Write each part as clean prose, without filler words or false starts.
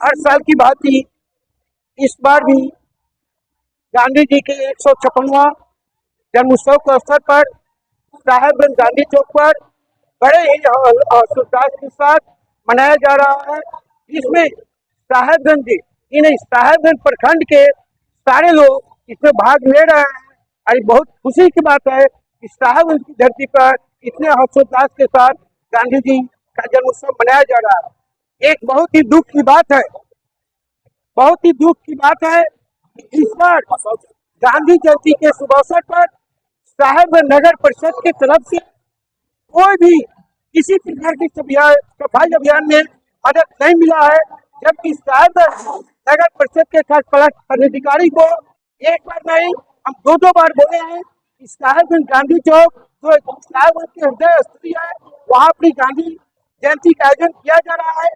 हर साल की भांति इस बार भी गांधी जी के 156वां जन्मोत्सव के अवसर पर साहेबगंज गांधी चौक पर बड़े ही हर्षोल्लास के साथ मनाया जा रहा है। इसमें साहेबगंज प्रखंड के सारे लोग इसमें भाग ले रहे हैं और बहुत खुशी की बात है कि साहेबगंज की धरती पर इतने हर्षोल्लास के साथ गांधी जी का जन्मोत्सव मनाया जा रहा है। एक बहुत ही दुख की बात है कि इस बार गांधी जयंती के शुभ अवसर पर साहेबगंज नगर परिषद की तरफ से कोई भी किसी प्रकार की सफाई अभियान में मदद नहीं मिला है, जबकि साहेबगंज नगर परिषद के पदाधिकारी को एक बार नहीं हम दो बार बोले हैं कि साहेबगंज गांधी चौक जो साहेबगंज के हृदय स्थली है वहाँ अपनी गांधी जयंती का आयोजन किया जा रहा है।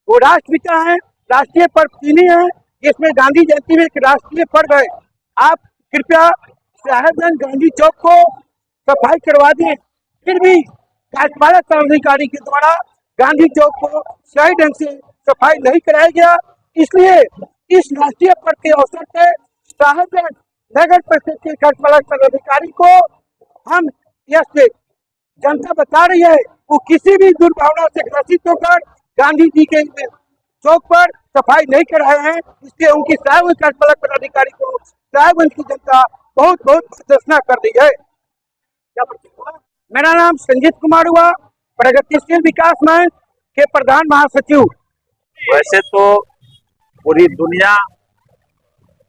वो राष्ट्रपिता है, राष्ट्रीय पर्व तीन है, इसमें गांधी जयंती में एक राष्ट्रीय पर्व है। आप कृपया साहेबगंज गांधी चौक को सफाई करवा दें। फिर भी कार्यपालक पदाधिकारी के द्वारा गांधी चौक को सही ढंग से सफाई नहीं कराया गया, इसलिए इस राष्ट्रीय पर्व के अवसर पर साहेबगंज नगर परिषद के कार्यपालक पदाधिकारी को हम यह जनता बता रही है वो किसी भी दुर्भावना से ग्रसित होकर गांधी जी के चौक पर सफाई नहीं कराए हैं, इसलिए उनकी साहेबगंज कार्यपालक पदाधिकारी को साहेबगंज की जनता बहुत प्रशंसा कर रही है। मेरा नाम संजीत कुमार हुआ, प्रगतिशील विकास मंच के प्रधान महासचिव। वैसे तो पूरी दुनिया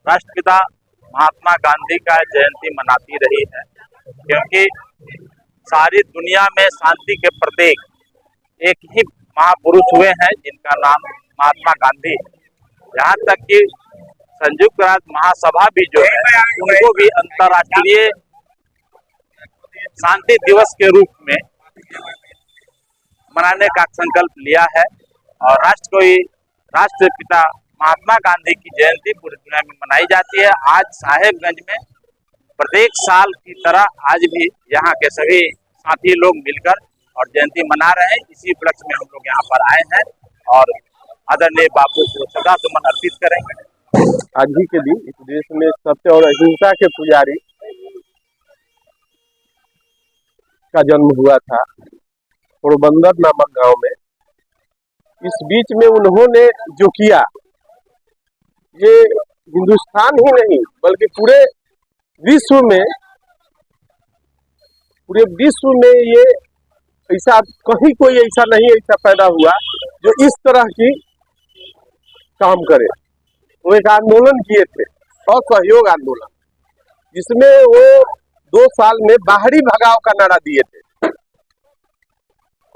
राष्ट्रपिता महात्मा गांधी का जयंती मनाती रही है, क्योंकि सारी दुनिया में शांति के प्रतीक एक ही महापुरुष हुए हैं जिनका नाम महात्मा गांधी है। यहाँ तक कि संयुक्त राष्ट्र महासभा भी जो है उनको भी अंतर्राष्ट्रीय शांति दिवस के रूप में मनाने का संकल्प लिया है और राष्ट्रपिता महात्मा गांधी की जयंती पूरी दुनिया में मनाई जाती है। आज साहेबगंज में प्रत्येक साल की तरह आज भी यहाँ के सभी साथी लोग मिलकर और जयंती मना रहे हैं। इसी उपलक्ष्य में हम लोग यहाँ पर आए हैं और आदरणीय बापू को श्रद्धासुमन अर्पित करेंगे। आज ही के दिन इस देश में सत्य और अहिंसा के पुजारी का जन्म हुआ था पोरबंदर नामक गांव में। इस बीच में उन्होंने जो किया ये हिंदुस्तान ही नहीं बल्कि पूरे विश्व में ये ऐसा कहीं कोई ऐसा नहीं ऐसा पैदा हुआ जो इस तरह की काम करे। वो एक आंदोलन किए थे, असहयोग आंदोलन, जिसमें वो 2 साल में बाहरी भगाव का नारा दिए थे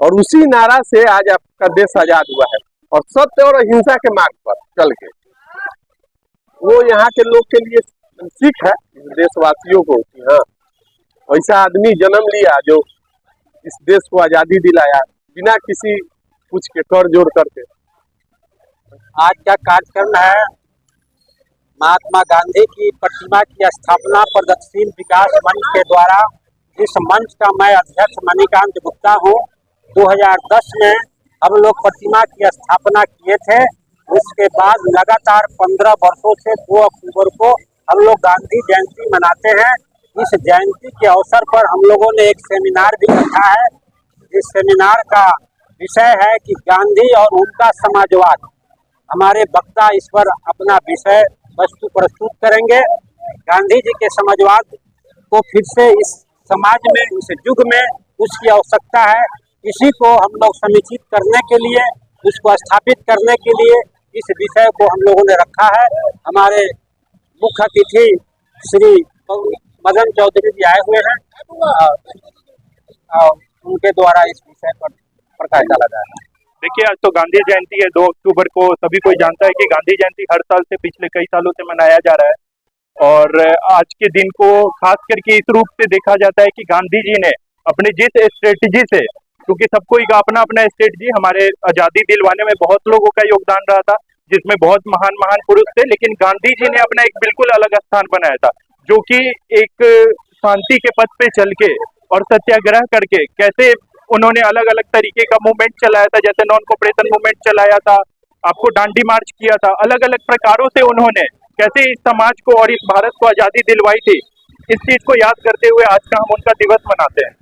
और उसी नारा से आज आपका देश आजाद हुआ है और सत्य और अहिंसा के मार्ग पर चल के वो यहाँ के लोग के लिए सीख है देशवासियों को कि हाँ वैसा आदमी जन्म लिया जो इस देश को आजादी दिलाया बिना किसी कुछ के कर जोड़ करके। आज का कार्यक्रम है महात्मा गांधी की प्रतिमा की स्थापना प्रगतिशील विकास मंच के द्वारा। इस मंच का मैं अध्यक्ष मणिकांत गुप्ता हूँ। 2010 में हम लोग प्रतिमा की स्थापना किए थे। उसके बाद लगातार 15 वर्षों से 2 अक्टूबर को हम लोग गांधी जयंती मनाते हैं। इस जयंती के अवसर पर हम लोगों ने एक सेमिनार भी रखा है। इस सेमिनार का विषय है कि गांधी और उनका समाजवाद। हमारे वक्ता इस पर अपना विषय वस्तु प्रस्तुत करेंगे। गांधी जी के समाजवाद को फिर से इस समाज में, इस युग में उसकी आवश्यकता है। इसी को हम लोग समुचित करने के लिए, उसको स्थापित करने के लिए इस विषय को हम लोगों ने रखा है। हमारे मुख्य अतिथि श्री मदन चौधरी जी आए हुए हैं, उनके द्वारा इस विषय पर प्रकाश डाला जाएगा। देखिए, आज तो गांधी जयंती है 2 अक्टूबर को। सभी कोई जानता है कि गांधी जयंती हर साल से पिछले कई सालों से मनाया जा रहा है और आज के दिन को खास करके इस रूप से देखा जाता है कि गांधी जी ने अपनी जिस स्ट्रेटजी से, क्योंकि सबको अपना अपना स्ट्रेटजी, हमारे आजादी दिलवाने में बहुत लोगों का योगदान रहा था जिसमें बहुत महान पुरुष थे, लेकिन गांधी जी ने अपना एक बिल्कुल अलग स्थान बनाया था, जो कि एक शांति के पथ पे चल के और सत्याग्रह करके कैसे उन्होंने अलग अलग तरीके का मूवमेंट चलाया था। जैसे नॉन कोऑपरेशन मूवमेंट चलाया था, आपको दांडी मार्च किया था, अलग अलग प्रकारों से उन्होंने कैसे इस समाज को और इस भारत को आजादी दिलवाई थी, इस चीज को याद करते हुए आज का हम उनका दिवस मनाते हैं।